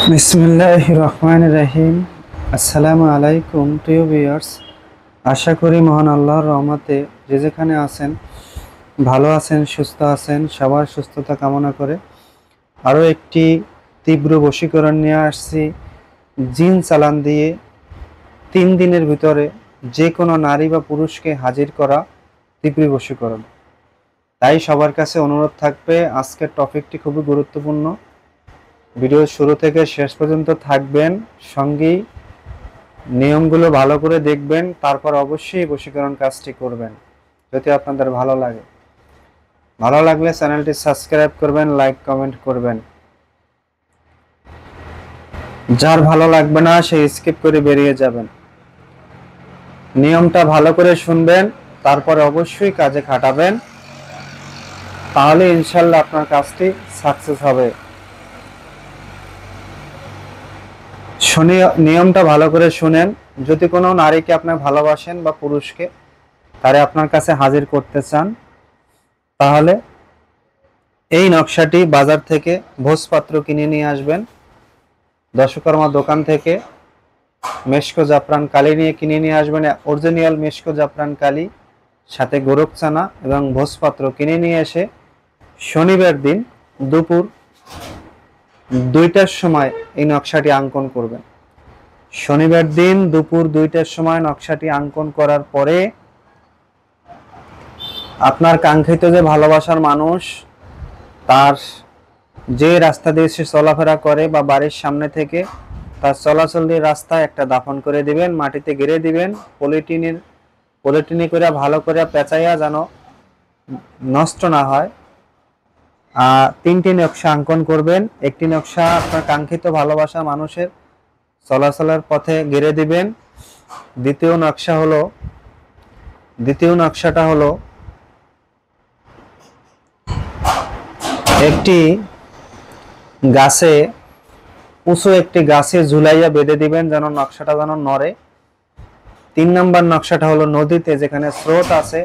বিসমিল্লাহির রহমানির রহিম। আসসালামু আলাইকুম প্রিয় ভিউয়ার্স, আশা করি মহান আল্লাহর রহমতে যে যেখানে আছেন ভালো আছেন, সুস্থ আছেন। সবার সুস্থতা কামনা করে আরও একটি তীব্র বশীকরণ নিয়ে আসছি। জিন চালান দিয়ে 3 দিনের ভিতরে যে কোনো নারী বা পুরুষকে হাজির করা তীব্র বশীকরণ। তাই সবার কাছে অনুরোধ থাকবে, আজকের টপিকটি খুবই গুরুত্বপূর্ণ। ভিডিও শুরু থেকে শেষ পর্যন্ত থাকবেন, সঙ্গেই নিয়মগুলো ভালো করে দেখবেন, তারপর অবশ্যই বশীকরণ কাজটি করবেন যদি আপনাদের ভালো লাগে। ভালো লাগলে চ্যানেলটি সাবস্ক্রাইব করবেন, লাইক কমেন্ট করবেন। যার ভালো লাগবে না সে স্কিপ করে বেরিয়ে যাবেন। নিয়মটা ভালো করে শুনবেন, তারপরে অবশ্যই কাজে খাটাবেন, তাহলে ইনশাল্লাহ আপনার কাজটি সাকসেস হবে। নিয়মটা ভালো করে শুনেন। যদি কোনো নারীকে আপনি ভালোবাসেন বা পুরুষকে তারে আপনার কাছে হাজির করতে চান, তাহলে এই নকশাটি বাজার থেকে ভোজপাত্র কিনে নিয়ে আসবেন। দশকর্মা দোকান থেকে মেশকো জাফরান কালি কিনে নিয়ে আসবেন, অরিজিনাল মেশকো জাফরান কালি, সাথে গোরখ চানা এবং ভোজপাত্র কিনে নিয়ে এসে শনিবার দিন দুপুর 2টার সময় এই নকশাটি অঙ্কন করবেন। শনিবার দিন দুপুর 2টার সময় নকশাটি অঙ্কন করার পরে আপনার কাঙ্ক্ষিত যে ভালোবাসার মানুষ, তার যে রাস্তা দিয়ে সে চলাফেরা করে বা বাড়ির সামনে থেকে তার চলাচলের রাস্তায় একটা দাফন করে দিবেন, মাটিতে গেড়ে দিবেন। পলিটিনি করে ভালো করে পেঁচাইয়া যেন নষ্ট না হয়। 3টি নকশা অঙ্কন করবেন। একটি নকশা আপনার কাঙ্ক্ষিত ভালোবাসা মানুষের চলাচলের পথে গেড়ে দিবেন। দ্বিতীয় নকশাটা হলো একটি গাছে, উঁচু একটি গাছে ঝুলাইয়া বেঁধে দিবেন যেন নকশাটা যেন নড়ে। 3 নম্বর নকশাটা হলো নদীতে যেখানে স্রোত আছে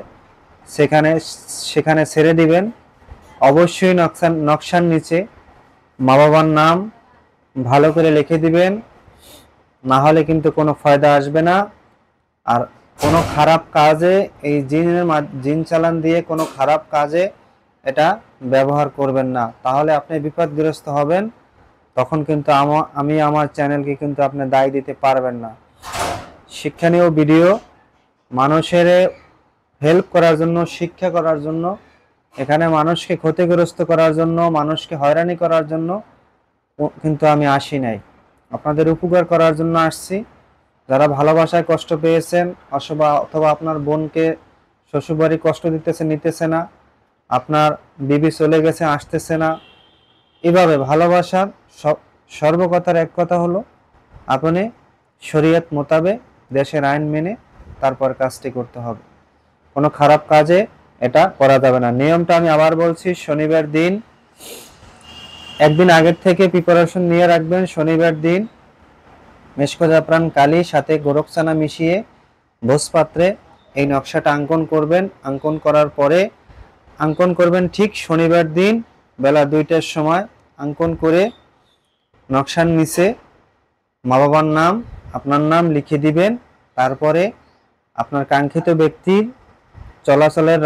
সেখানে ছেড়ে দিবেন। অবশ্যই নকশার নিচে মা বাবার নাম ভালো করে লিখে দিবেন, না হলে কিন্তু কোনো ফায়দা আসবে না। আর কোনো খারাপ কাজে এই জিন চালান দিয়ে কোনো খারাপ কাজে এটা ব্যবহার করবেন না, তাহলে আপনি বিপদগ্রস্ত হবেন। তখন কিন্তু আমি আমার চ্যানেলকে কিন্তু আপনি দায় দিতে পারবেন না। শিক্ষণীয় ভিডিও, মানুষের হেল্প করার জন্য, শিক্ষা করার জন্য, এখানে মানুষকে ক্ষতিগ্রস্ত করার জন্য, মানুষকে হয়রানি করার জন্য কিন্তু আমি আসি নাই, আপনাদের উপকার করার জন্য আসছি। যারা ভালোবাসায় কষ্ট পেয়েছেন অথবা আপনার বোনকে শ্বশুরবাড়ি কষ্ট নিতেছে না, আপনার বিবি চলে গেছে আসতেছে না, এভাবে ভালোবাসার সর্বকথার এক কথা হলো আপনি শরীয়ত মোতাবেক দেশের আইন মেনে তারপর কাজটি করতে হবে। কোনো খারাপ কাজে এটা করা যাবে না। নিয়মটা আমি আবার বলছি, শনিবার দিন একদিন আগের থেকে প্রিপারেশন নিয়ে রাখবেন। শনিবার দিন মেশকো জাফরান কালি সাথে গোরখ চানা মিশিয়ে ভোজপাত্রে এই নকশাটা অঙ্কন করবেন। অঙ্কন করার পরে অঙ্কন করবেন ঠিক শনিবার দিন বেলা 2টার সময়। অঙ্কন করে নকশার নিচে মা বাবার নাম, আপনার নাম লিখে দিবেন। তারপরে আপনার কাঙ্ক্ষিত ব্যক্তির চলাচলের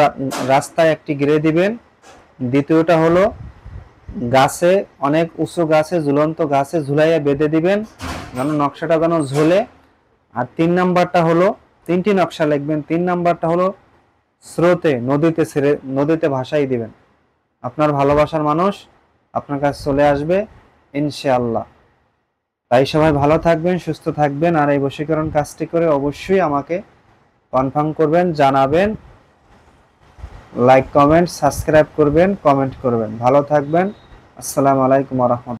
রাস্তায় একটি গেড়ে দিবেন। দ্বিতীয়টা হলো গাছে, অনেক উঁচু গাছে, ঝুলন্ত গাছে ঝুলাইয়া বেঁধে দিবেন যেন নকশাটা যেন ঝোলে। আর 3 নাম্বারটা হলো, 3টি নকশা লিখবেন। 3 নাম্বারটা হলো স্রোতে, নদীতে ভাসাই দিবেন। আপনার ভালোবাসার মানুষ আপনার কাছে চলে আসবে ইনশাআল্লাহ। তাই সবাই ভালো থাকবেন, সুস্থ থাকবেন। আর এই বশীকরণ কাজটি করে অবশ্যই আমাকে কনফার্ম করবেন, জানাবেন। লাইক কমেন্ট সাবস্ক্রাইব করবেন, কমেন্ট করবেন। ভালো থাকবেন। আসসালামু আলাইকুম ওয়া রাহমাতুল্লাহ।